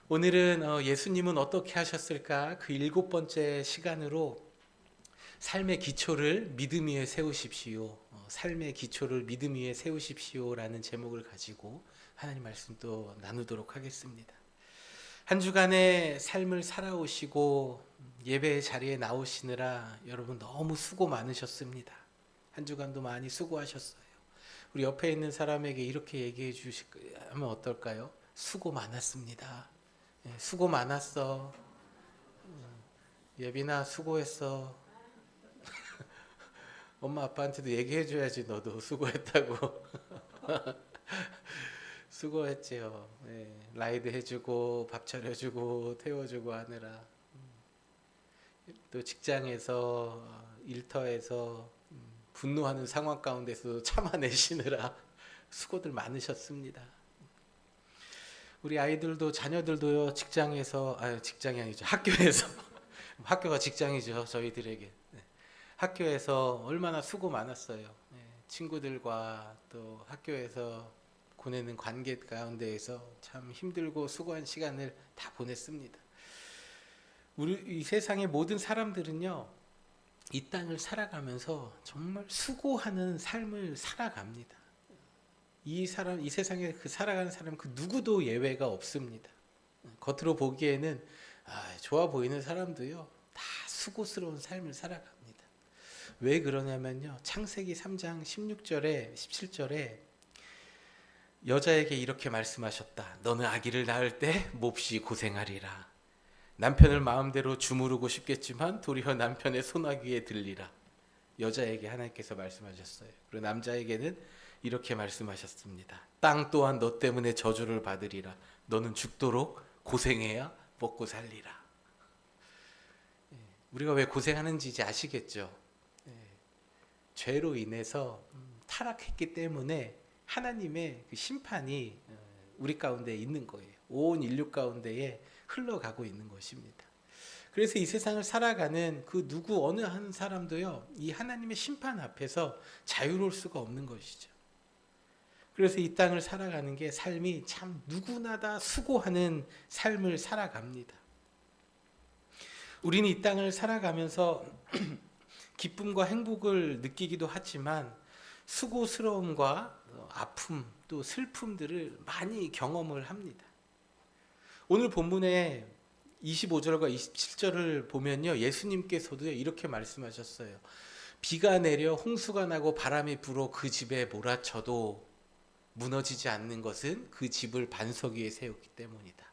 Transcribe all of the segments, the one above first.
오늘은 예수님은 어떻게 하셨을까? 그 7번째 시간으로 삶의 기초를 믿음 위에 세우십시오. 삶의 기초를 믿음 위에 세우십시오라는 제목을 가지고 하나님 말씀 또 나누도록 하겠습니다. 한 주간의 삶을 살아오시고 예배 자리에 나오시느라 여러분 너무 수고 많으셨습니다. 한 주간도 많이 수고하셨어요. 우리 옆에 있는 사람에게 이렇게 얘기해 주시면 어떨까요? 수고 많았습니다. 수고 많았어. 예빈아 수고했어. 엄마 아빠한테도 얘기해 줘야지 너도 수고했다고. 수고했지요. 라이드 해주고 밥 차려주고 태워주고 하느라 또 직장에서 일터에서 분노하는 상황 가운데서 참아내시느라 수고들 많으셨습니다. 우리 아이들도 자녀들도요 직장에서 직장이 아니죠 학교에서 학교가 직장이죠 저희들에게. 학교에서 얼마나 수고 많았어요. 친구들과 또 학교에서 보내는 관계 가운데에서 참 힘들고 수고한 시간을 다 보냈습니다. 우리 이 세상의 모든 사람들은요 이 땅을 살아가면서 정말 수고하는 삶을 살아갑니다. 이 세상에 그 살아가는 사람 그 누구도 예외가 없습니다. 겉으로 보기에는 좋아 보이는 사람도요 다 수고스러운 삶을 살아갑니다. 왜 그러냐면요 창세기 3장 16절에 17절에 여자에게 이렇게 말씀하셨다. 너는 아기를 낳을 때 몹시 고생하리라. 남편을 마음대로 주무르고 싶겠지만 도리어 남편의 손아귀에 들리라. 여자에게 하나님께서 말씀하셨어요. 그리고 남자에게는 이렇게 말씀하셨습니다. 땅 또한 너 때문에 저주를 받으리라. 너는 죽도록 고생해야 먹고 살리라. 우리가 왜 고생하는지 이제 아시겠죠? 죄로 인해서 타락했기 때문에 하나님의 그 심판이 우리 가운데 있는 거예요. 온 인류 가운데에 흘러가고 있는 것입니다. 그래서 이 세상을 살아가는 그 누구 어느 한 사람도요 이 하나님의 심판 앞에서 자유로울 수가 없는 것이죠. 그래서 이 땅을 살아가는 게 삶이 참 누구나 다 수고하는 삶을 살아갑니다. 우리는 이 땅을 살아가면서 기쁨과 행복을 느끼기도 하지만 수고스러움과 아픔 또 슬픔들을 많이 경험을 합니다. 오늘 본문의 25절과 27절을 보면요 예수님께서도 이렇게 말씀하셨어요. 비가 내려 홍수가 나고 바람이 불어 그 집에 몰아쳐도 무너지지 않는 것은 그 집을 반석 위에 세웠기 때문이다.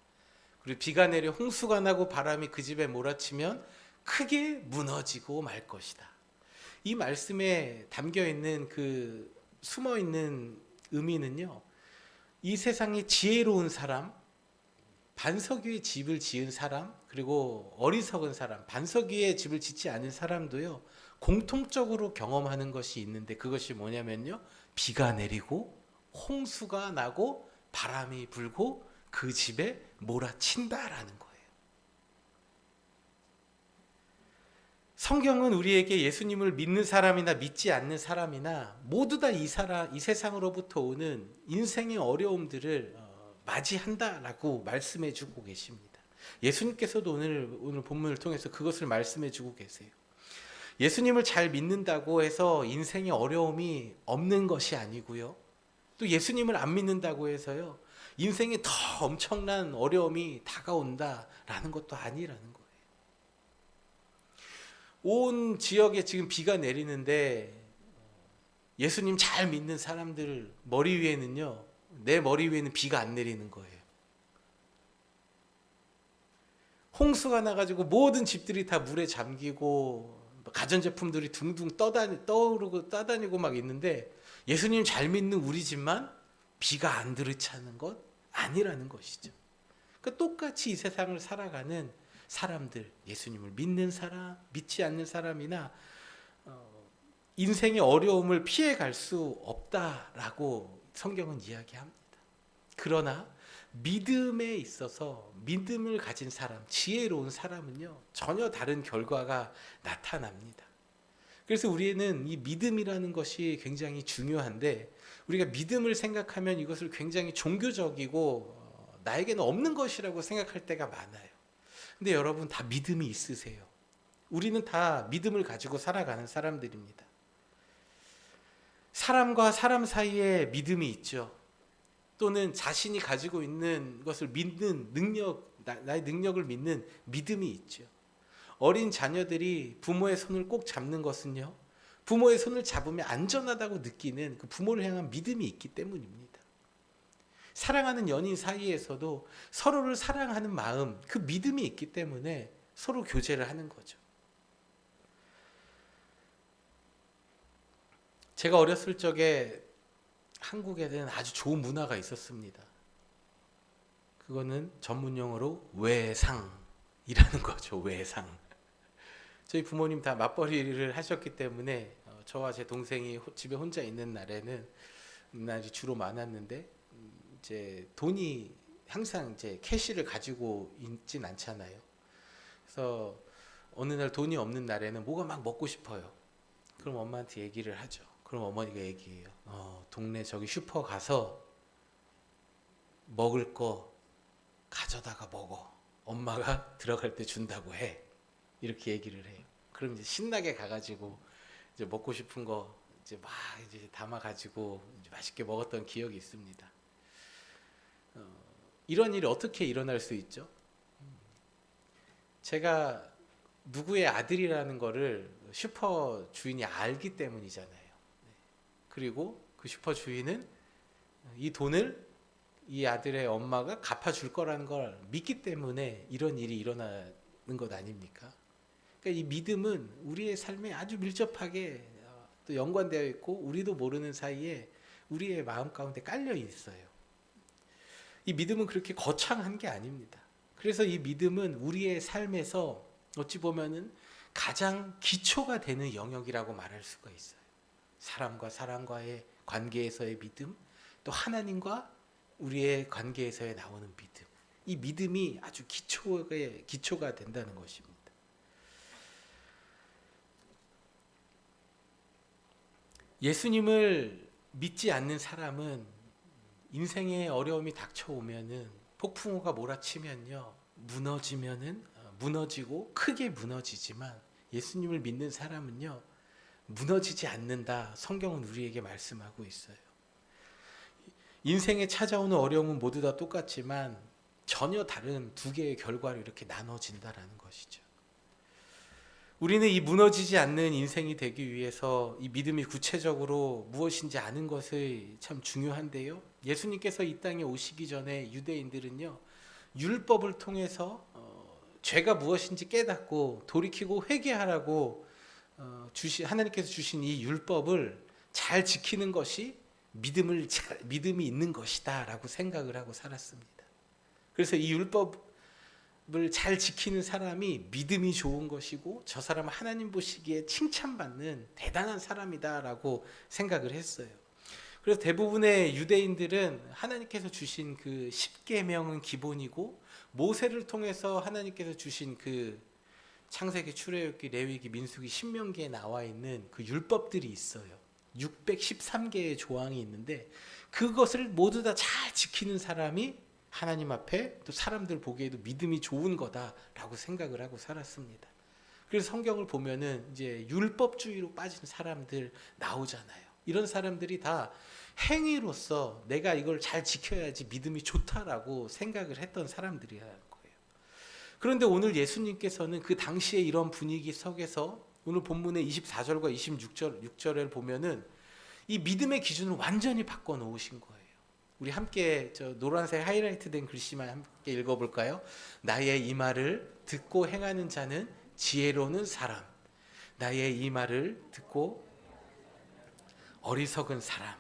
그리고 비가 내려 홍수가 나고 바람이 그 집에 몰아치면 크게 무너지고 말 것이다. 이 말씀에 담겨있는 그 숨어있는 의미는요 이 세상에 지혜로운 사람, 반석 위에 집을 지은 사람, 그리고 어리석은 사람, 반석 위에 집을 짓지 않은 사람도요 공통적으로 경험하는 것이 있는데 그것이 뭐냐면요 비가 내리고 홍수가 나고 바람이 불고 그 집에 몰아친다라는 거예요. 성경은 우리에게 예수님을 믿는 사람이나 믿지 않는 사람이나 모두 다 이 세상으로부터 오는 인생의 어려움들을 맞이한다라고 말씀해 주고 계십니다. 예수님께서도 오늘 본문을 통해서 그것을 말씀해 주고 계세요. 예수님을 잘 믿는다고 해서 인생의 어려움이 없는 것이 아니고요. 또 예수님을 안 믿는다고 해서요. 인생에 더 엄청난 어려움이 다가온다라는 것도 아니라는 거예요. 온 지역에 지금 비가 내리는데 예수님 잘 믿는 사람들 머리 위에는요. 내 머리 위에는 비가 안 내리는 거예요. 홍수가 나가지고 모든 집들이 다 물에 잠기고 가전제품들이 둥둥 떠다니고 막 있는데 예수님 잘 믿는 우리 집만 비가 안 들이차는 것 아니라는 것이죠. 그러니까 똑같이 이 세상을 살아가는 사람들, 예수님을 믿는 사람, 믿지 않는 사람이나 인생의 어려움을 피해갈 수 없다라고 성경은 이야기합니다. 그러나 믿음에 있어서 믿음을 가진 사람, 지혜로운 사람은요 전혀 다른 결과가 나타납니다. 그래서 우리는 이 믿음이라는 것이 굉장히 중요한데 우리가 믿음을 생각하면 이것을 굉장히 종교적이고 나에게는 없는 것이라고 생각할 때가 많아요. 근데 여러분 다 믿음이 있으세요. 우리는 다 믿음을 가지고 살아가는 사람들입니다. 사람과 사람 사이에 믿음이 있죠. 또는 자신이 가지고 있는 것을 믿는 능력, 나의 능력을 믿는 믿음이 있죠. 어린 자녀들이 부모의 손을 꼭 잡는 것은요, 부모의 손을 잡으면 안전하다고 느끼는 그 부모를 향한 믿음이 있기 때문입니다. 사랑하는 연인 사이에서도 서로를 사랑하는 마음, 그 믿음이 있기 때문에 서로 교제를 하는 거죠. 제가 어렸을 적에 한국에는 아주 좋은 문화가 있었습니다. 그거는 전문용어로 외상이라는 거죠. 외상. 저희 부모님 다 맞벌이를 하셨기 때문에 저와 제 동생이 집에 혼자 있는 날에는 날이 주로 많았는데, 이제 돈이 항상 이제 캐시를 가지고 있진 않잖아요. 그래서 어느 날 돈이 없는 날에는 뭐가 막 먹고 싶어요. 그럼 엄마한테 얘기를 하죠. 그럼 어머니가 얘기해요. 동네 저기 슈퍼 가서 먹을 거 가져다가 먹어. 엄마가 들어갈 때 준다고 해. 이렇게 얘기를 해요. 그럼 이제 신나게 가가지고 이제 먹고 싶은 거 이제 막 이제 담아가지고 이제 맛있게 먹었던 기억이 있습니다. 이런 일이 어떻게 일어날 수 있죠? 제가 누구의 아들이라는 거를 슈퍼 주인이 알기 때문이잖아요. 그리고 그 슈퍼 주인은 이 돈을 이 아들의 엄마가 갚아줄 거라는 걸 믿기 때문에 이런 일이 일어나는 것 아닙니까? 그러니까 이 믿음은 우리의 삶에 아주 밀접하게 또 연관되어 있고, 우리도 모르는 사이에 우리의 마음 가운데 깔려 있어요. 이 믿음은 그렇게 거창한 게 아닙니다. 그래서 이 믿음은 우리의 삶에서 어찌 보면은 가장 기초가 되는 영역이라고 말할 수가 있어요. 사람과 사람과의 관계에서의 믿음, 또 하나님과 우리의 관계에서의 나오는 믿음. 이 믿음이 아주 기초가 된다는 것입니다. 예수님을 믿지 않는 사람은 인생의 어려움이 닥쳐오면은, 폭풍우가 몰아치면요, 무너지고 크게 무너지지만, 예수님을 믿는 사람은요, 무너지지 않는다. 성경은 우리에게 말씀하고 있어요. 인생에 찾아오는 어려움은 모두 다 똑같지만 전혀 다른 두 개의 결과로 이렇게 나눠진다라는 것이죠. 우리는 이 무너지지 않는 인생이 되기 위해서 이 믿음이 구체적으로 무엇인지 아는 것이 참 중요한데요. 예수님께서 이 땅에 오시기 전에 유대인들은요, 율법을 통해서 죄가 무엇인지 깨닫고 돌이키고 회개하라고 하나님께서 주신 이 율법을 잘 지키는 것이 믿음이 있는 것이다 라고 생각을 하고 살았습니다. 그래서 이 율법을 잘 지키는 사람이 믿음이 좋은 것이고, 저 사람은 하나님 보시기에 칭찬받는 대단한 사람이다 라고 생각을 했어요. 그래서 대부분의 유대인들은 하나님께서 주신 그 10계명은 기본이고, 모세를 통해서 하나님께서 주신 그 창세기, 출애굽기, 레위기, 민수기, 신명기에 나와 있는 그 율법들이 있어요. 613개의 조항이 있는데 그것을 모두 다 잘 지키는 사람이 하나님 앞에 또 사람들 보기에도 믿음이 좋은 거다라고 생각을 하고 살았습니다. 그래서 성경을 보면은 이제 율법주의로 빠진 사람들 나오잖아요. 이런 사람들이 다 행위로서 내가 이걸 잘 지켜야지 믿음이 좋다라고 생각을 했던 사람들이라는 거예요. 그런데 오늘 예수님께서는 그 당시에 이런 분위기 속에서 오늘 본문의 24절과 26절을 보면은 이 믿음의 기준을 완전히 바꿔 놓으신 거예요. 우리 함께 저 노란색 하이라이트 된 글씨만 함께 읽어볼까요? 나의 이 말을 듣고 행하는 자는 지혜로운 사람, 나의 이 말을 듣고 어리석은 사람,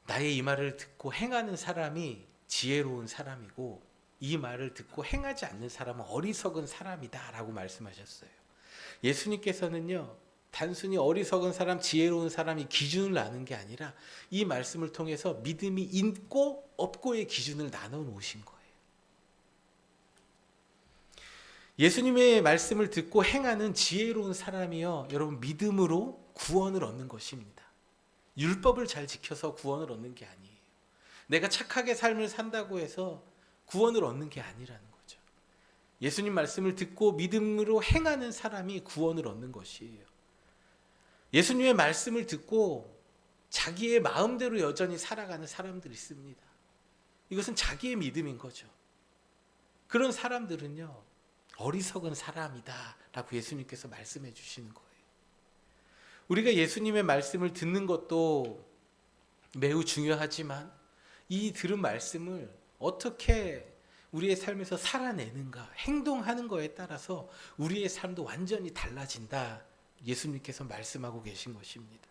나의 이 말을 듣고 행하는 사람이 지혜로운 사람이고, 이 말을 듣고 행하지 않는 사람은 어리석은 사람이다 라고 말씀하셨어요. 예수님께서는요, 단순히 어리석은 사람, 지혜로운 사람이 기준을 나눈 게 아니라 이 말씀을 통해서 믿음이 있고 없고의 기준을 나눠 놓으신 거예요. 예수님의 말씀을 듣고 행하는 지혜로운 사람이요, 여러분, 믿음으로 구원을 얻는 것입니다. 율법을 잘 지켜서 구원을 얻는 게 아니에요. 내가 착하게 삶을 산다고 해서 구원을 얻는 게 아니라는 거죠. 예수님 말씀을 듣고 믿음으로 행하는 사람이 구원을 얻는 것이에요. 예수님의 말씀을 듣고 자기의 마음대로 여전히 살아가는 사람들이 있습니다. 이것은 자기의 믿음인 거죠. 그런 사람들은요, 어리석은 사람이다 라고 예수님께서 말씀해 주시는 거예요. 우리가 예수님의 말씀을 듣는 것도 매우 중요하지만 이 들은 말씀을 어떻게 우리의 삶에서 살아내는가, 행동하는 거에 따라서 우리의 삶도 완전히 달라진다, 예수님께서 말씀하고 계신 것입니다.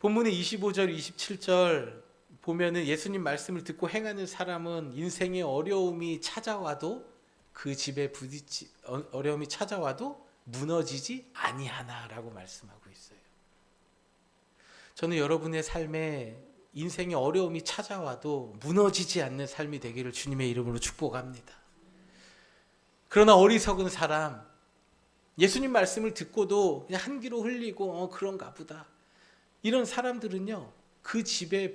본문의 25절, 27절 보면은 예수님 말씀을 듣고 행하는 사람은 인생의 어려움이 찾아와도 어려움이 찾아와도 무너지지 아니하나라고 말씀하고 있어요. 저는 여러분의 삶에 인생의 어려움이 찾아와도 무너지지 않는 삶이 되기를 주님의 이름으로 축복합니다. 그러나 어리석은 사람, 예수님 말씀을 듣고도 그냥 한 귀로 흘리고 그런가 보다, 이런 사람들은요, 그 집에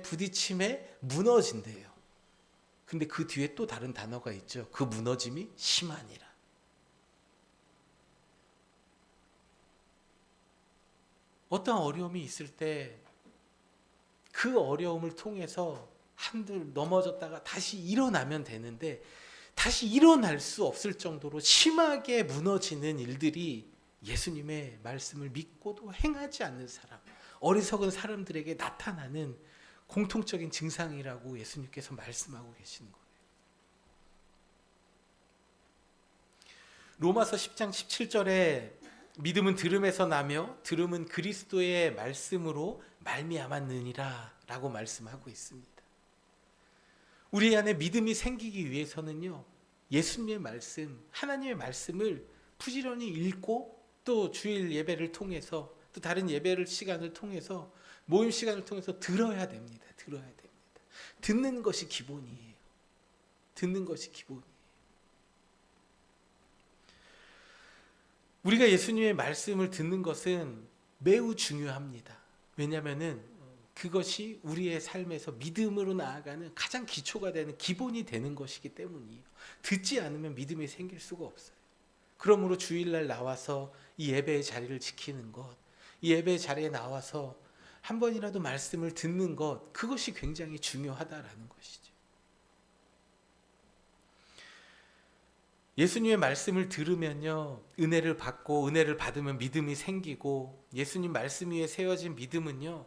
부딪힘에 무너진대요. 근데 그 뒤에 또 다른 단어가 있죠. 그 무너짐이 심하니라. 어떤 어려움이 있을 때 그 어려움을 통해서 한들 넘어졌다가 다시 일어나면 되는데 다시 일어날 수 없을 정도로 심하게 무너지는 일들이 예수님의 말씀을 믿고도 행하지 않는 사람, 어리석은 사람들에게 나타나는 공통적인 증상이라고 예수님께서 말씀하고 계시는 거예요. 로마서 10장 17절에 믿음은 들음에서 나며 들음은 그리스도의 말씀으로 말미암았느니라 라고 말씀하고 있습니다. 우리 안에 믿음이 생기기 위해서는요, 예수님의 말씀, 하나님의 말씀을 부지런히 읽고 또 주일 예배를 통해서 또 다른 예배를 시간을 통해서 모임 시간을 통해서 들어야 됩니다. 들어야 됩니다. 듣는 것이 기본이에요. 듣는 것이 기본이에요. 우리가 예수님의 말씀을 듣는 것은 매우 중요합니다. 왜냐하면은 그것이 우리의 삶에서 믿음으로 나아가는 가장 기초가 되는 기본이 되는 것이기 때문이에요. 듣지 않으면 믿음이 생길 수가 없어요. 그러므로 주일날 나와서 이 예배의 자리를 지키는 것, 이 예배의 자리에 나와서 한 번이라도 말씀을 듣는 것, 그것이 굉장히 중요하다라는 것이죠. 예수님의 말씀을 들으면요, 은혜를 받고 은혜를 받으면 믿음이 생기고, 예수님 말씀 위에 세워진 믿음은요,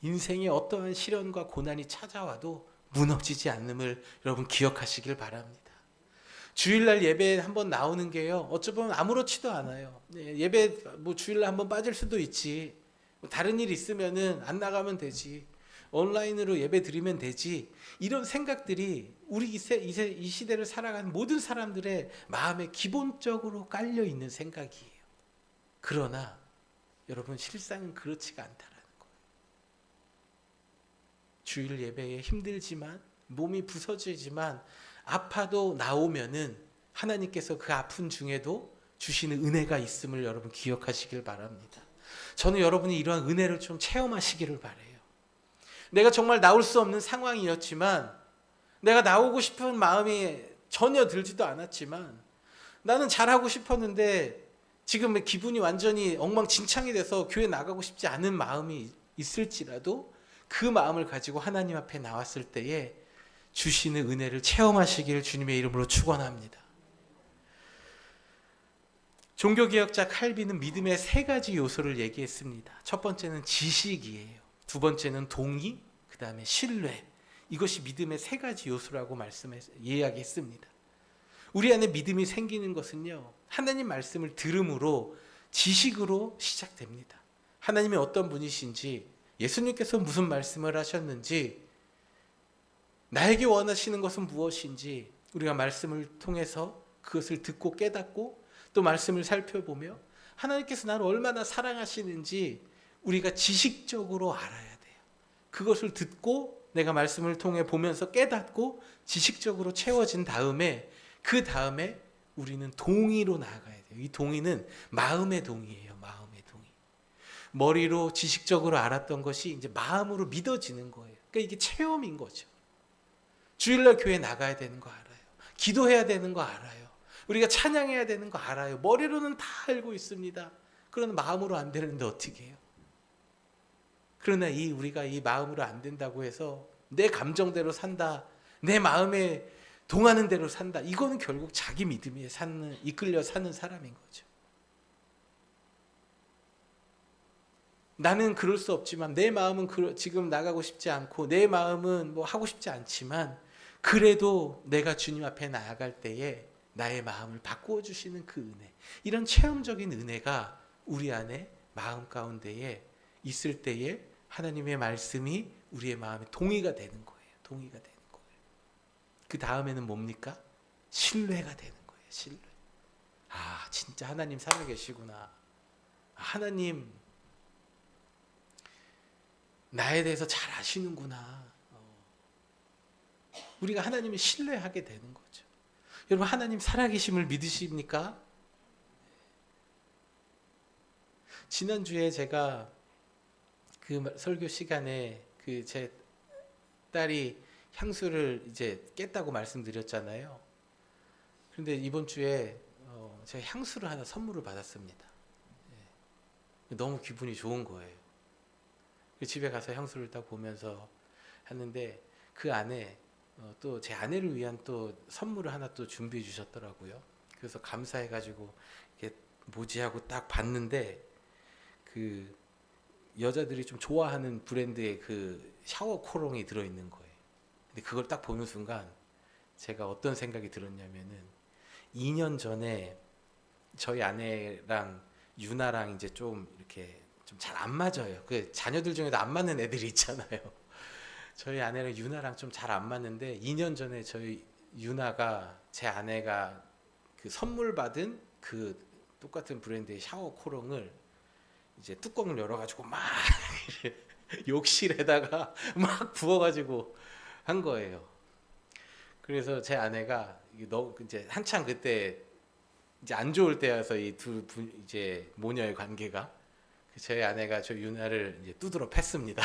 인생에 어떠한 시련과 고난이 찾아와도 무너지지 않음을 여러분 기억하시길 바랍니다. 주일날 예배에 한번 나오는 게요, 어쩌면 아무렇지도 않아요. 예배 주일날 한번 빠질 수도 있지, 다른 일 있으면은 안 나가면 되지, 온라인으로 예배 드리면 되지, 이런 생각들이 우리 이 시대를 살아가는 모든 사람들의 마음에 기본적으로 깔려 있는 생각이에요. 그러나 여러분, 실상은 그렇지가 않다라는 거예요. 주일 예배에 힘들지만, 몸이 부서지지만, 아파도 나오면은 하나님께서 그 아픈 중에도 주시는 은혜가 있음을 여러분 기억하시길 바랍니다. 저는 여러분이 이러한 은혜를 좀 체험하시기를 바래요. 내가 정말 나올 수 없는 상황이었지만, 내가 나오고 싶은 마음이 전혀 들지도 않았지만, 나는 잘하고 싶었는데 지금 기분이 완전히 엉망진창이 돼서 교회 나가고 싶지 않은 마음이 있을지라도 그 마음을 가지고 하나님 앞에 나왔을 때에 주시는 은혜를 체험하시기를 주님의 이름으로 축원합니다. 종교개혁자 칼빈은 믿음의 세 가지 요소를 얘기했습니다. 첫 번째는 지식이에요. 두 번째는 동의, 그 다음에 신뢰. 이것이 믿음의 세 가지 요소라고 이야기했습니다. 우리 안에 믿음이 생기는 것은요, 하나님 말씀을 들음으로 지식으로 시작됩니다. 하나님이 어떤 분이신지, 예수님께서 무슨 말씀을 하셨는지, 나에게 원하시는 것은 무엇인지 우리가 말씀을 통해서 그것을 듣고 깨닫고 또 말씀을 살펴보며 하나님께서 나를 얼마나 사랑하시는지 우리가 지식적으로 알아야 돼요. 그것을 듣고 내가 말씀을 통해 보면서 깨닫고 지식적으로 채워진 다음에, 그 다음에 우리는 동의로 나아가야 돼요. 이 동의는 마음의 동의예요. 마음의 동의. 머리로 지식적으로 알았던 것이 이제 마음으로 믿어지는 거예요. 그러니까 이게 체험인 거죠. 주일날 교회 나가야 되는 거 알아요. 기도해야 되는 거 알아요. 우리가 찬양해야 되는 거 알아요. 머리로는 다 알고 있습니다. 그러나 마음으로 안 되는데 어떻게 해요? 그러나 우리가 이 마음으로 안 된다고 해서 내 감정대로 산다, 내 마음에 동하는 대로 산다, 이거는 결국 자기 믿음에 이끌려 사는 사람인 거죠. 나는 그럴 수 없지만, 내 마음은 지금 나가고 싶지 않고, 내 마음은 뭐 하고 싶지 않지만, 그래도 내가 주님 앞에 나아갈 때에 나의 마음을 바꾸어 주시는 그 은혜, 이런 체험적인 은혜가 우리 안에 마음 가운데에 있을 때에 하나님의 말씀이 우리의 마음에 동의가 되는 거예요. 동의가 되는 거예요. 그 다음에는 뭡니까? 신뢰가 되는 거예요. 신뢰. 아, 진짜 하나님 살아계시구나. 하나님 나에 대해서 잘 아시는구나. 우리가 하나님을 신뢰하게 되는 거죠. 여러분, 하나님 살아계심을 믿으십니까? 지난주에 제가 그 설교 시간에 제 딸이 향수를 이제 깼다고 말씀드렸잖아요. 그런데 이번 주에 제가 향수를 하나 선물을 받았습니다. 너무 기분이 좋은 거예요. 집에 가서 향수를 딱 보면서 하는데, 그 안에 또 제 아내를 위한 또 선물을 하나 또 준비해 주셨더라고요. 그래서 감사해가지고 이렇게 뭐지 하고 딱 봤는데, 그 여자들이 좀 좋아하는 브랜드의 그 샤워 코롱이 들어있는 거예요. 근데 그걸 딱 보는 순간 제가 어떤 생각이 들었냐면은, 2년 전에 저희 아내랑 유나랑 이제 좀 이렇게 좀 잘 안 맞아요. 그 자녀들 중에도 안 맞는 애들이 있잖아요. 저희 아내랑 유나랑 좀 잘 안 맞는데, 2년 전에 저희 유나가 제 아내가 그 선물 받은 그 똑같은 브랜드의 샤워 코롱을 이제 뚜껑을 열어가지고 막 욕실에다가 막 부어가지고 한 거예요. 그래서 제 아내가 이제 한창 그때 이제 안 좋을 때여서 이 두 분 이제 모녀의 관계가, 저희 아내가 저 유나를 이제 두드러 팼습니다.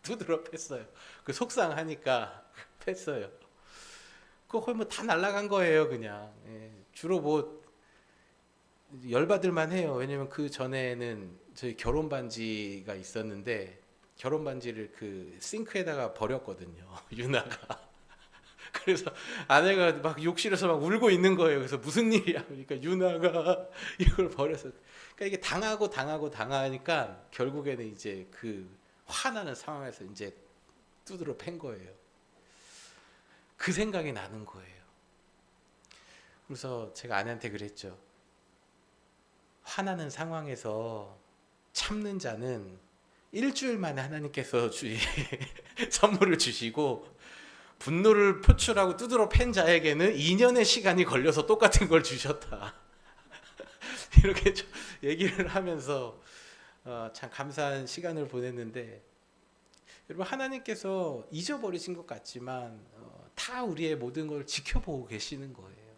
두드러 팼어요. 그 속상하니까 팼어요. 그거 거의 뭐 다 날아간 거예요, 그냥. 주로 뭐 열받을만 해요. 왜냐면 그 전에는 저희 결혼 반지가 있었는데, 결혼 반지를 그 싱크에다가 버렸거든요, 유나가. 그래서 아내가 막 욕실에서 막 울고 있는 거예요. 그래서 무슨 일이야? 그러니까 유나가 이걸 버려서. 그러니까 이게 당하니까 결국에는 이제 그 화나는 상황에서 이제 두드러 팬 거예요. 그 생각이 나는 거예요. 그래서 제가 아내한테 그랬죠. 화나는 상황에서 참는 자는 일주일 만에 하나님께서 선물을 주시고, 분노를 표출하고 두드러 팬 자에게는 2년의 시간이 걸려서 똑같은 걸 주셨다. 이렇게 얘기를 하면서 참 감사한 시간을 보냈는데, 여러분, 하나님께서 잊어버리신 것 같지만 다 우리의 모든 걸 지켜보고 계시는 거예요.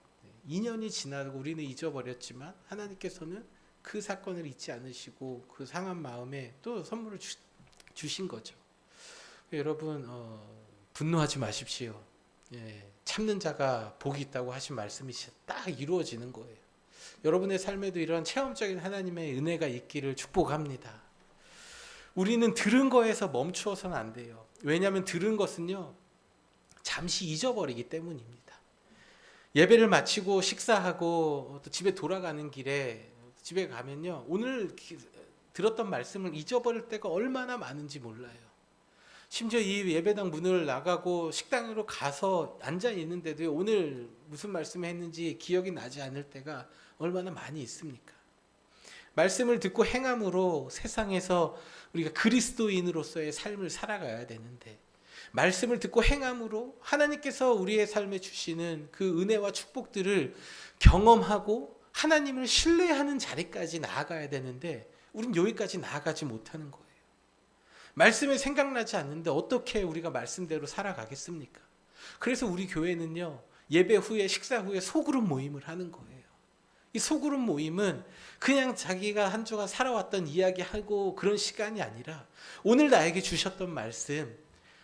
2년이 지나고 우리는 잊어버렸지만 하나님께서는 그 사건을 잊지 않으시고 그 상한 마음에 또 선물을 주신 거죠. 여러분, 분노하지 마십시오. 참는 자가 복이 있다고 하신 말씀이 딱 이루어지는 거예요. 여러분의 삶에도 이런 체험적인 하나님의 은혜가 있기를 축복합니다. 우리는 들은 거에서 멈추어서는 안 돼요. 왜냐하면 들은 것은요, 잠시 잊어버리기 때문입니다. 예배를 마치고 식사하고 또 집에 돌아가는 길에, 집에 가면요, 오늘 들었던 말씀을 잊어버릴 때가 얼마나 많은지 몰라요. 심지어 이 예배당 문을 나가고 식당으로 가서 앉아 있는데도 오늘 무슨 말씀을 했는지 기억이 나지 않을 때가 얼마나 많이 있습니까? 말씀을 듣고 행함으로 세상에서 우리가 그리스도인으로서의 삶을 살아가야 되는데, 말씀을 듣고 행함으로 하나님께서 우리의 삶에 주시는 그 은혜와 축복들을 경험하고 하나님을 신뢰하는 자리까지 나아가야 되는데, 우린 여기까지 나아가지 못하는 거예요. 말씀이 생각나지 않는데 어떻게 우리가 말씀대로 살아가겠습니까? 그래서 우리 교회는요, 예배 후에, 식사 후에 소그룹 모임을 하는 거예요. 이 소그룹 모임은 그냥 자기가 한 주간 살아왔던 이야기하고 그런 시간이 아니라 오늘 나에게 주셨던 말씀,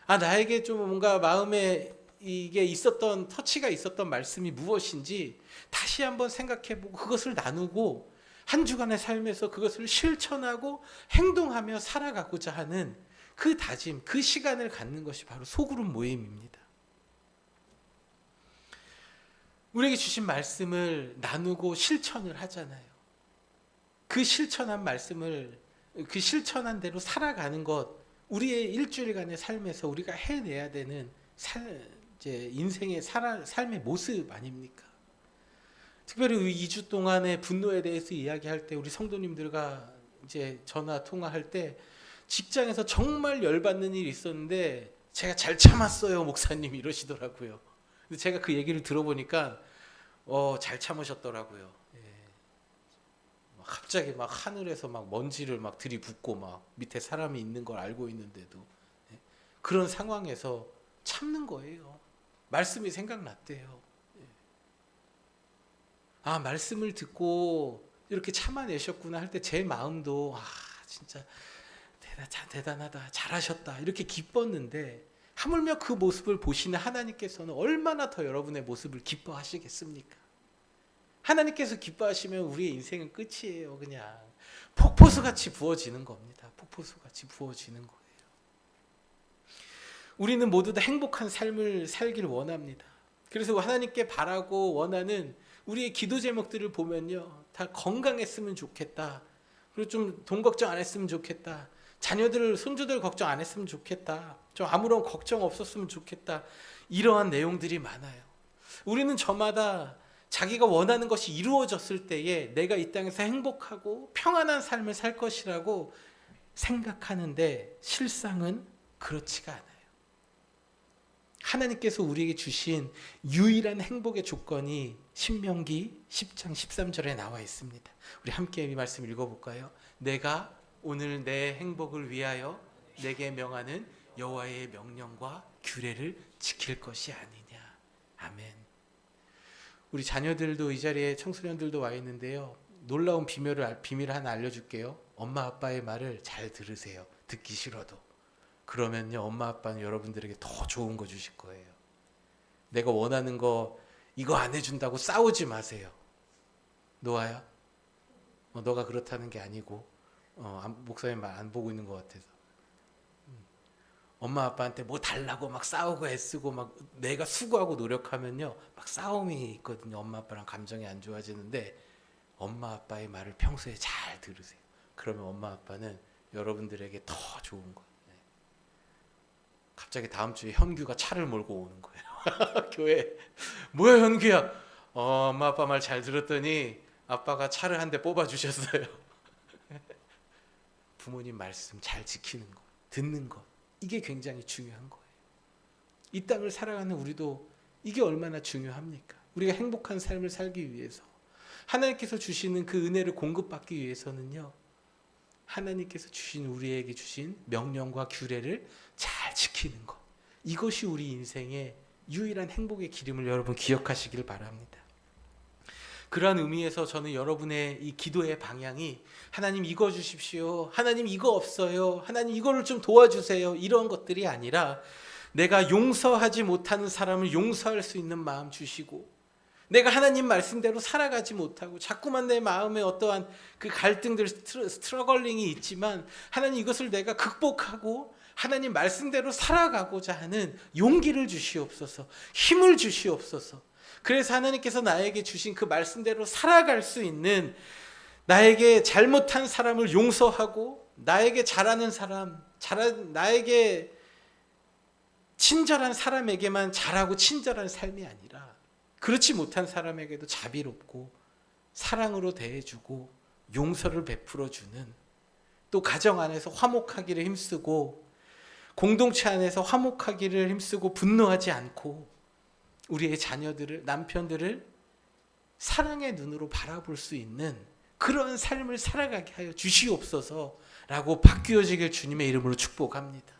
나에게 좀 뭔가 마음에 이게 있었던 터치가 있었던 말씀이 무엇인지 다시 한번 생각해보고 그것을 나누고 한 주간의 삶에서 그것을 실천하고 행동하며 살아가고자 하는 그 다짐, 그 시간을 갖는 것이 바로 소그룹 모임입니다. 우리에게 주신 말씀을 나누고 실천을 하잖아요. 그 실천한 말씀을 그 실천한 대로 살아가는 것, 우리의 일주일간의 삶에서 우리가 해내야 되는 인생의 삶의 모습 아닙니까? 특별히 2주 동안의 분노에 대해서 이야기할 때 우리 성도님들과 이제 전화 통화할 때 직장에서 정말 열받는 일이 있었는데 제가 잘 참았어요, 목사님 이러시더라고요. 근데 제가 그 얘기를 들어보니까 잘 참으셨더라고요. 갑자기 막 하늘에서 막 먼지를 막 들이붓고 막 밑에 사람이 있는 걸 알고 있는데도 그런 상황에서 참는 거예요. 말씀이 생각났대요. 말씀을 듣고 이렇게 참아내셨구나 할 때 제 마음도 진짜 대단하다, 잘하셨다 이렇게 기뻤는데 하물며 그 모습을 보시는 하나님께서는 얼마나 더 여러분의 모습을 기뻐하시겠습니까? 하나님께서 기뻐하시면 우리의 인생은 끝이에요. 그냥 폭포수같이 부어지는 겁니다. 폭포수같이 부어지는 거예요. 우리는 모두 다 행복한 삶을 살길 원합니다. 그래서 하나님께 바라고 원하는 우리의 기도 제목들을 보면요, 다 건강했으면 좋겠다. 그리고 좀 돈 걱정 안 했으면 좋겠다. 자녀들, 손주들 걱정 안 했으면 좋겠다. 좀 아무런 걱정 없었으면 좋겠다. 이러한 내용들이 많아요. 우리는 저마다 자기가 원하는 것이 이루어졌을 때에 내가 이 땅에서 행복하고 평안한 삶을 살 것이라고 생각하는데 실상은 그렇지가 않아요. 하나님께서 우리에게 주신 유일한 행복의 조건이 신명기 10장 13절에 나와 있습니다. 우리 함께 이 말씀 읽어볼까요? 내가 오늘 내 행복을 위하여 내게 명하는 여호와의 명령과 규례를 지킬 것이 아니냐. 아멘. 우리 자녀들도 이 자리에 청소년들도 와 있는데요. 놀라운 비밀을 하나 알려줄게요. 엄마 아빠의 말을 잘 들으세요. 듣기 싫어도. 그러면요, 엄마 아빠는 여러분들에게 더 좋은 거 주실 거예요. 내가 원하는 거 이거 안 해준다고 싸우지 마세요. 노아야, 너가 그렇다는 게 아니고 목사님 말 안 보고 있는 것 같아서 엄마 아빠한테 뭐 달라고 막 싸우고 애쓰고 막 내가 수고하고 노력하면요 막 싸움이 있거든요. 엄마 아빠랑 감정이 안 좋아지는데 엄마 아빠의 말을 평소에 잘 들으세요. 그러면 엄마 아빠는 여러분들에게 더 좋은 거예요. 갑자기 다음 주에 현규가 차를 몰고 오는 거예요. 교회. 뭐야 현규야? 엄마 아빠 말 잘 들었더니 아빠가 차를 한 대 뽑아주셨어요. 부모님 말씀 잘 지키는 거, 듣는 거, 이게 굉장히 중요한 거예요. 이 땅을 살아가는 우리도 이게 얼마나 중요합니까? 우리가 행복한 삶을 살기 위해서 하나님께서 주시는 그 은혜를 공급받기 위해서는요, 하나님께서 우리에게 주신 명령과 규례를 잘 지키는 것, 이것이 우리 인생의 유일한 행복의 기름을 여러분 기억하시길 바랍니다. 그러한 의미에서 저는 여러분의 이 기도의 방향이 하나님 이거 주십시오, 하나님 이거 없어요, 하나님 이거를 좀 도와주세요, 이런 것들이 아니라 내가 용서하지 못하는 사람을 용서할 수 있는 마음 주시고, 내가 하나님 말씀대로 살아가지 못하고 자꾸만 내 마음에 어떠한 그 갈등들, 스트러글링이 있지만 하나님 이것을 내가 극복하고 하나님 말씀대로 살아가고자 하는 용기를 주시옵소서, 힘을 주시옵소서. 그래서 하나님께서 나에게 주신 그 말씀대로 살아갈 수 있는, 나에게 잘못한 사람을 용서하고 나에게 잘하는 사람, 나에게 친절한 사람에게만 잘하고 친절한 삶이 아니라 그렇지 못한 사람에게도 자비롭고 사랑으로 대해주고 용서를 베풀어주는, 또 가정 안에서 화목하기를 힘쓰고 공동체 안에서 화목하기를 힘쓰고 분노하지 않고 우리의 자녀들을, 남편들을 사랑의 눈으로 바라볼 수 있는 그런 삶을 살아가게 하여 주시옵소서라고 바뀌어지길 주님의 이름으로 축복합니다.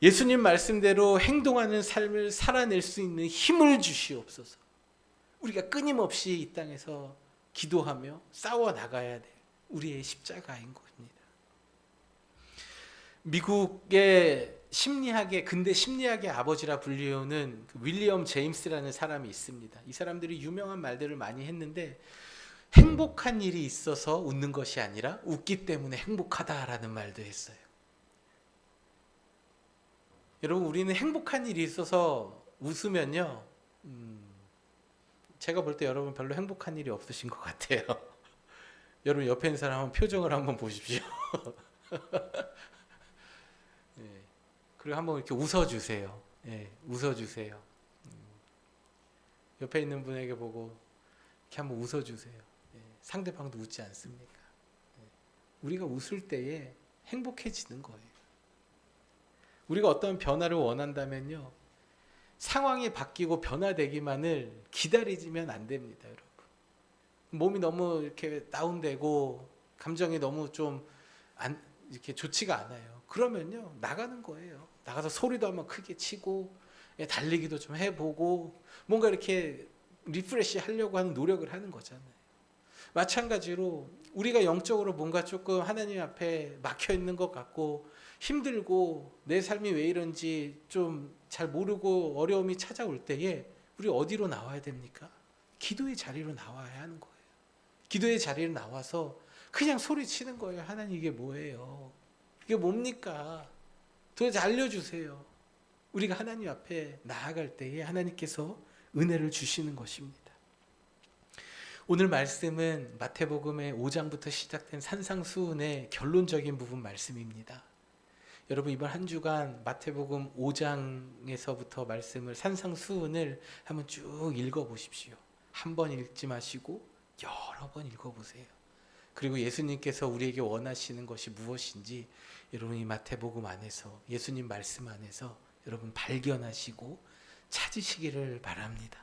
예수님 말씀대로 행동하는 삶을 살아낼 수 있는 힘을 주시옵소서. 우리가 끊임없이 이 땅에서 기도하며 싸워 나가야 될 우리의 십자가인 것입니다. 미국의 근대 심리학의 아버지라 불리우는 윌리엄 제임스라는 사람이 있습니다. 이 사람들이 유명한 말들을 많이 했는데, 행복한 일이 있어서 웃는 것이 아니라 웃기 때문에 행복하다라는 말도 했어요. 여러분, 우리는 행복한 일이 있어서 웃으면요, 제가 볼 때 여러분 별로 행복한 일이 없으신 것 같아요. 여러분 옆에 있는 사람 표정을 한번 보십시오. 네. 그리고 한번 이렇게 웃어주세요. 네, 웃어주세요. 옆에 있는 분에게 보고 이렇게 한번 웃어주세요. 네, 상대방도 웃지 않습니까? 네. 우리가 웃을 때에 행복해지는 거예요. 우리가 어떤 변화를 원한다면요, 상황이 바뀌고 변화되기만을 기다리면 안 됩니다, 여러분. 몸이 너무 이렇게 다운되고 감정이 너무 좀 이렇게 좋지가 않아요. 그러면요, 나가는 거예요. 나가서 소리도 한번 크게 치고 달리기도 좀 해보고 뭔가 이렇게 리프레시 하려고 하는 노력을 하는 거잖아요. 마찬가지로 우리가 영적으로 뭔가 조금 하나님 앞에 막혀 있는 것 같고 힘들고 내 삶이 왜 이런지 좀 잘 모르고 어려움이 찾아올 때에 우리 어디로 나와야 됩니까? 기도의 자리로 나와야 하는 거예요. 기도의 자리로 나와서 그냥 소리치는 거예요. 하나님, 이게 뭐예요? 이게 뭡니까? 도대체 알려주세요. 우리가 하나님 앞에 나아갈 때에 하나님께서 은혜를 주시는 것입니다. 오늘 말씀은 마태복음의 5장부터 시작된 산상수훈의 결론적인 부분 말씀입니다. 여러분, 이번 한 주간 마태복음 5장에서부터 말씀을, 산상수훈을 한번 쭉 읽어보십시오. 한 번 읽지 마시고 여러 번 읽어보세요. 그리고 예수님께서 우리에게 원하시는 것이 무엇인지 여러분이 마태복음 안에서, 예수님 말씀 안에서 여러분 발견하시고 찾으시기를 바랍니다.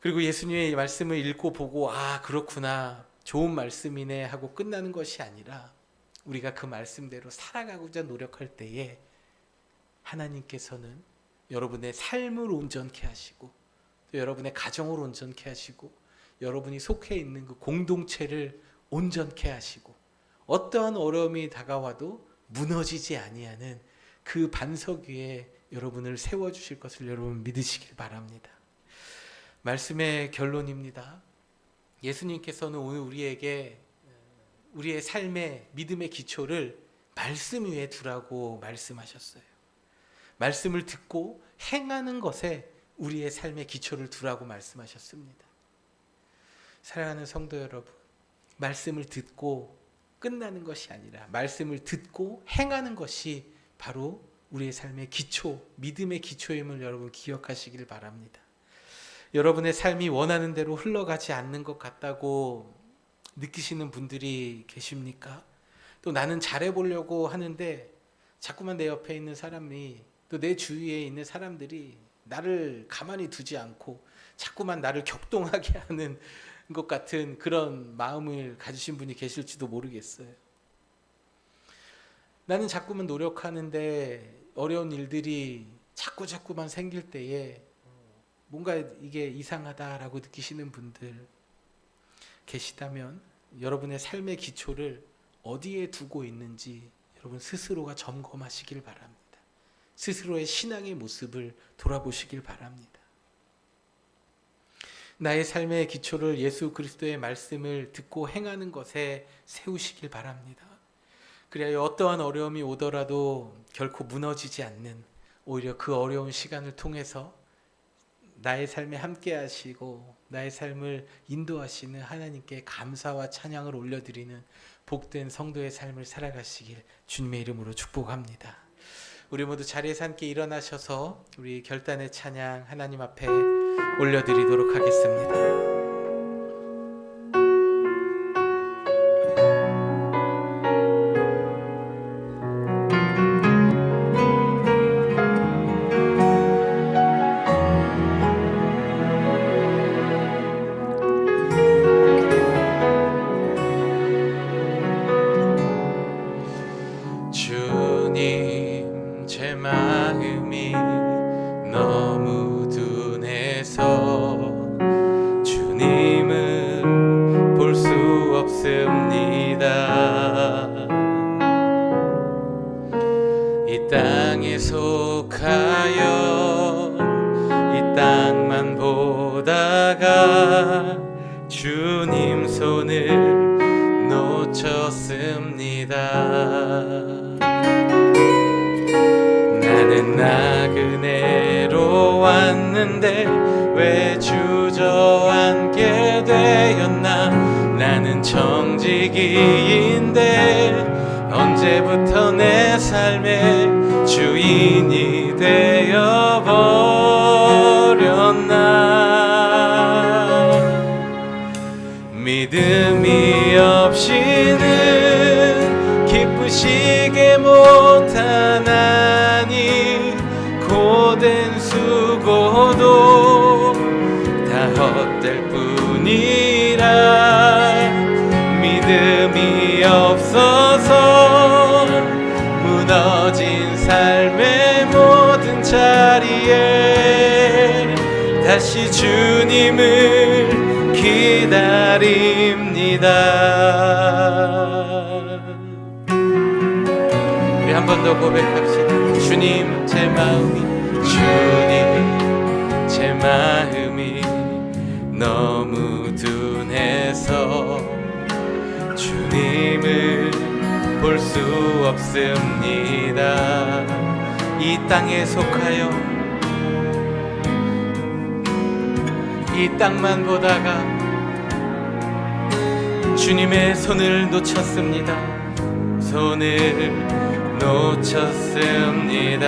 그리고 예수님의 말씀을 읽고 보고 아, 그렇구나, 좋은 말씀이네 하고 끝나는 것이 아니라 우리가 그 말씀대로 살아가고자 노력할 때에 하나님께서는 여러분의 삶을 온전케 하시고 또 여러분의 가정을 온전케 하시고 여러분이 속해 있는 그 공동체를 온전케 하시고 어떠한 어려움이 다가와도 무너지지 아니하는 그 반석 위에 여러분을 세워주실 것을 여러분 믿으시길 바랍니다. 말씀의 결론입니다. 예수님께서는 오늘 우리에게 우리의 삶의 믿음의 기초를 말씀 위에 두라고 말씀하셨어요. 말씀을 듣고 행하는 것에 우리의 삶의 기초를 두라고 말씀하셨습니다. 사랑하는 성도 여러분, 말씀을 듣고 끝나는 것이 아니라 말씀을 듣고 행하는 것이 바로 우리의 삶의 기초, 믿음의 기초임을 여러분 기억하시길 바랍니다. 여러분의 삶이 원하는 대로 흘러가지 않는 것 같다고 느끼시는 분들이 계십니까? 또 나는 잘해보려고 하는데 자꾸만 내 옆에 있는 사람이, 또 내 주위에 있는 사람들이 나를 가만히 두지 않고 자꾸만 나를 격동하게 하는 것 같은 그런 마음을 가지신 분이 계실지도 모르겠어요. 나는 자꾸만 노력하는데 어려운 일들이 자꾸만 생길 때에 뭔가 이게 이상하다라고 느끼시는 분들 계시다면 여러분의 삶의 기초를 어디에 두고 있는지 여러분 스스로가 점검하시길 바랍니다. 스스로의 신앙의 모습을 돌아보시길 바랍니다. 나의 삶의 기초를 예수 그리스도의 말씀을 듣고 행하는 것에 세우시길 바랍니다. 그래야 어떠한 어려움이 오더라도 결코 무너지지 않는, 오히려 그 어려운 시간을 통해서 나의 삶에 함께 하시고 나의 삶을 인도하시는 하나님께 감사와 찬양을 올려드리는 복된 성도의 삶을 살아가시길 주님의 이름으로 축복합니다. 우리 모두 자리에서 함께 일어나셔서 우리 결단의 찬양 하나님 앞에 올려드리도록 하겠습니다. 주님, 제 마음이 너무 둔해서 주님 땅만 보다가 주님 손을 놓쳤습니다. 나는 나그네로 왔는데 왜 주저앉게 되었나. 나는 청지기인데 언제부터 내 삶의 주인이 되어버렸나. 믿음이 없이는 기쁘시게 못하나니 고된 수고도 다 헛될 뿐이라. 믿음이 없어서 무너진 삶의 모든 자리에 다시 주님을 기다립니다. 우리 한 번 더 고백합시다. 주님 제 마음이, 주님 제 마음이 너무 둔해서 주님을 볼 수 없습니다. 이 땅에 속하여 이 땅만 보다가 주님의 손을 놓쳤습니다. 손을 놓쳤습니다.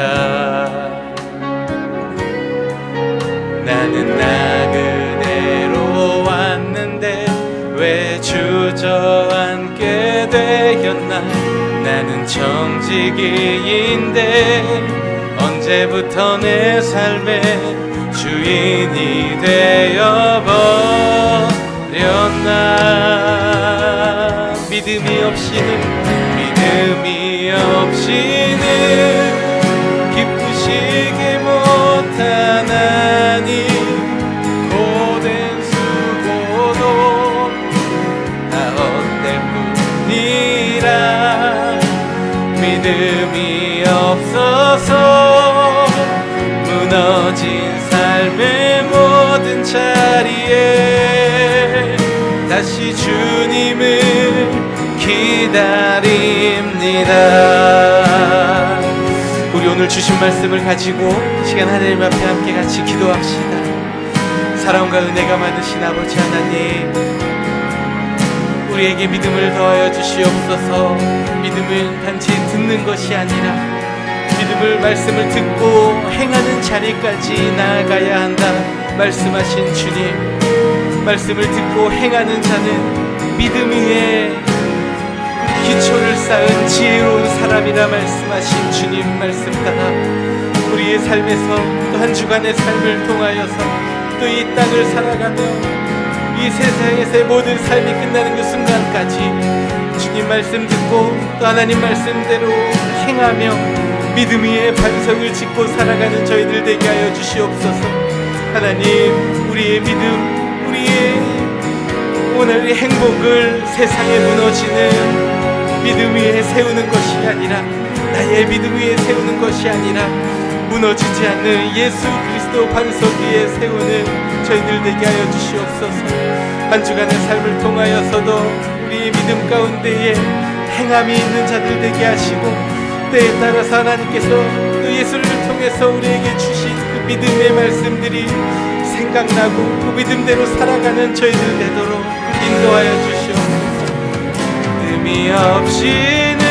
나는 나그네로 왔는데 왜 주저앉게 되었나. 나는 청지기인데 언제부터 내 삶의 주인이 되어버렸나. 믿음이 없이는 기쁘시게 못하나니 고된 수고도 다 헛될 뿐이라. 믿음이 없어서 무너진 삶의 모든 자리에 다시 주님을 기다립니다. 우리 오늘 주신 말씀을 가지고 이 시간 하나님 앞에 함께 같이 기도합시다. 사랑과 은혜가 많으신 아버지 하나님, 우리에게 믿음을 더하여 주시옵소서. 믿음은 단지 듣는 것이 아니라 믿음을 말씀을 듣고 행하는 자리까지 나아가야 한다 말씀하신 주님, 말씀을 듣고 행하는 자는 믿음 위에 기초를 쌓은 지혜로운 사람이라 말씀하신 주님 말씀 따라 우리의 삶에서 또 한 주간의 삶을 통하여서 또 이 땅을 살아가며 이 세상에서의 모든 삶이 끝나는 그 순간까지 주님 말씀 듣고 또 하나님 말씀대로 행하며 믿음 위에 반석을 짓고 살아가는 저희들 되게 하여 주시옵소서. 하나님, 우리의 믿음, 우리의 오늘의 행복을 세상에 무너지는 믿음 위에 세우는 것이 아니라, 나의 믿음 위에 세우는 것이 아니라 무너지지 않는 예수 그리스도 반석 위에 세우는 저희들 되게 하여 주시옵소서. 한 주간의 삶을 통하여서도 우리의 믿음 가운데에 행함이 있는 자들 되게 하시고, 때에 따라서 하나님께서 그 예수를 통해서 우리에게 주신 그 믿음의 말씀들이 생각나고 그 믿음대로 살아가는 저희들 되도록 인도하여 주시옵소서. 믿음이 없이는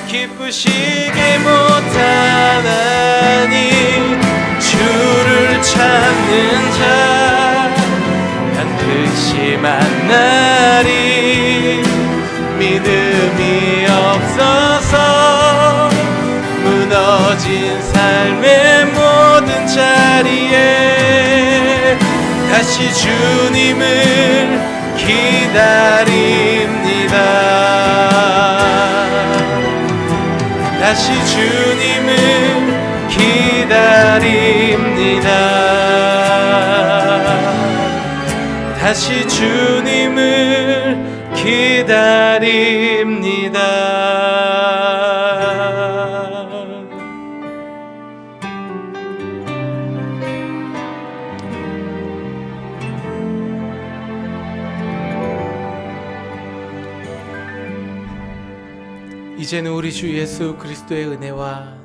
기쁘시게 못하나니 주를 찾는 자 반드시 만나리. 믿음이 없어서 무너진 삶의 모든 자리에 다시 주님을 기다립니다. 다시 주님을 기다립니다. 다시 주님을 기다립니다. 이제는 우리 주 예수 그리스도의 은혜와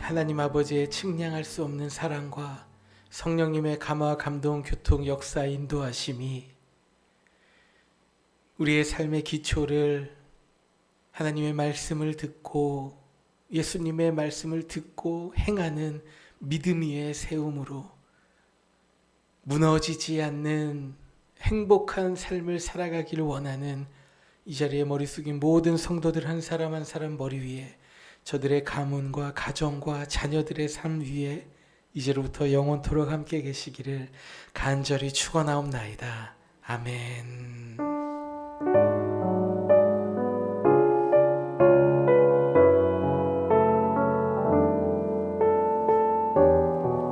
하나님 아버지의 측량할 수 없는 사랑과 성령님의 감화 감동 교통 역사 인도하심이 우리의 삶의 기초를 하나님의 말씀을 듣고 예수님의 말씀을 듣고 행하는 믿음 위에 세움으로 무너지지 않는 행복한 삶을 살아가기를 원하는 이 자리에 머리 숙인 모든 성도들 한 사람 한 사람 머리 위에 저들의 가문과 가정과 자녀들의 삶 위에 이제로부터 영원토록 함께 계시기를 간절히 축원하옵나이다. 아멘.